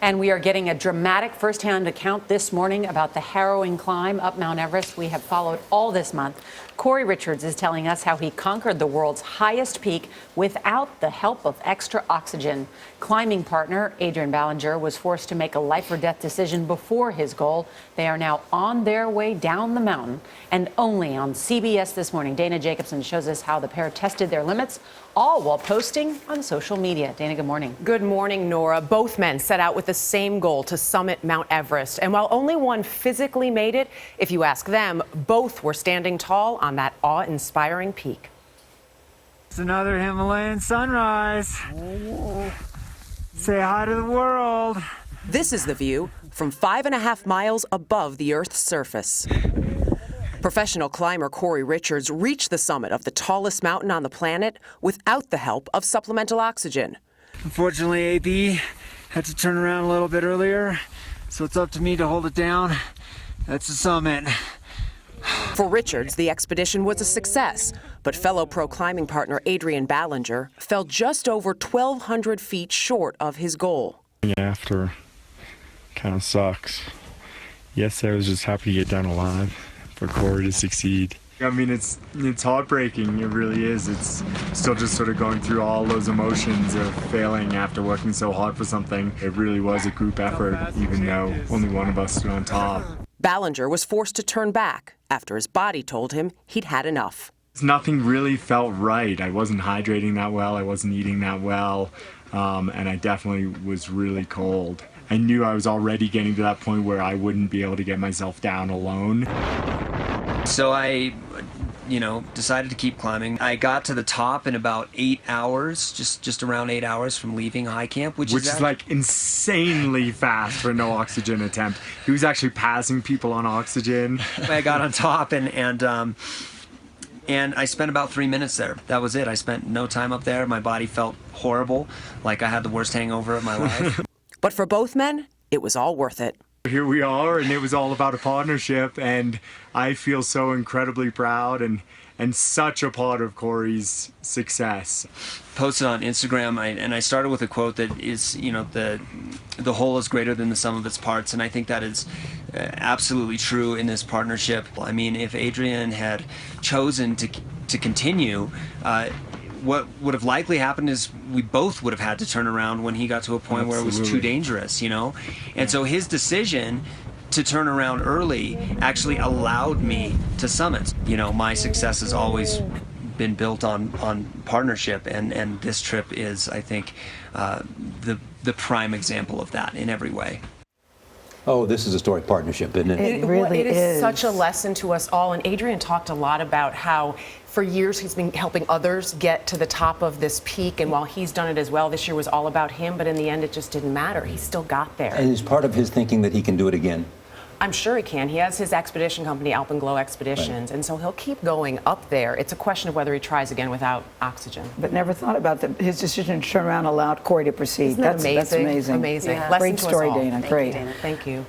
And we are getting a dramatic firsthand account this morning about the harrowing climb up Mount Everest we have followed all this month. Cory Richards is telling us how he conquered the world's highest peak without the help of extra oxygen. Climbing partner Adrian Ballinger was forced to make a life or death decision before his goal. They are now on their way down the mountain. And only on CBS This Morning, Dana Jacobson shows us how the pair tested their limits, all while posting on social media. Dana, good morning. Good morning, Nora. Both men set out with the same goal, to summit Mount Everest. And while only one physically made it, if you ask them, both were standing tall on that awe-inspiring peak. It's another Himalayan sunrise. Say hi to the world. This is the view from 5.5 miles above the Earth's surface. Professional climber Cory Richards reached the summit of the tallest mountain on the planet without the help of supplemental oxygen. Unfortunately, AB had to turn around a little bit earlier, so it's up to me to hold it down. That's the summit. For Richards, the expedition was a success, but fellow pro climbing partner Adrian Ballinger fell just over 1,200 feet short of his goal. After kind of sucks. Yesterday I was just happy to get down alive, for Cory to succeed. I mean, it's heartbreaking, it really is. It's still just sort of going through all those emotions of failing after working so hard for something. It really was a group effort, even though only one of us stood on top. Ballinger was forced to turn back after his body told him he'd had enough. Nothing really felt right. I wasn't hydrating that well, I wasn't eating that well, and I definitely was really cold. I knew I was already getting to that point where I wouldn't be able to get myself down alone. So I, decided to keep climbing. I got to the top in about 8 hours, just around 8 hours from leaving high camp, which is like insanely fast for a no oxygen attempt. He was actually passing people on oxygen. I got on top and I spent about 3 minutes there. That was it. I spent no time up there. My body felt horrible, like I had the worst hangover of my life. But for both men, it was all worth it. Here we are, and it was all about a partnership, and I feel so incredibly proud and such a part of Cory's success. Posted on Instagram, and I started with a quote that is, the whole is greater than the sum of its parts, and I think that is absolutely true in this partnership. I mean, if Adrian had chosen to continue, what would have likely happened is we both would have had to turn around when he got to a point where it was too dangerous, And so his decision to turn around early actually allowed me to summit. My success has always been built on partnership, and this trip is, I think, the prime example of that in every way. Oh, this is a story of partnership, isn't it? It really is such a lesson to us all. And Adrian talked a lot about how for years he's been helping others get to the top of this peak. And while he's done it as well, this year was all about him. But in the end, it just didn't matter. He still got there. And it's part of his thinking that he can do it again. I'm sure he can. He has his expedition company, Alpenglow Expeditions, and so he'll keep going up there. It's a question of whether he tries again without oxygen. But never thought about his decision to turn around allowed Cory to proceed. Isn't that amazing? That's amazing. Amazing. Yeah. Great story, Dana. Great. Thank you.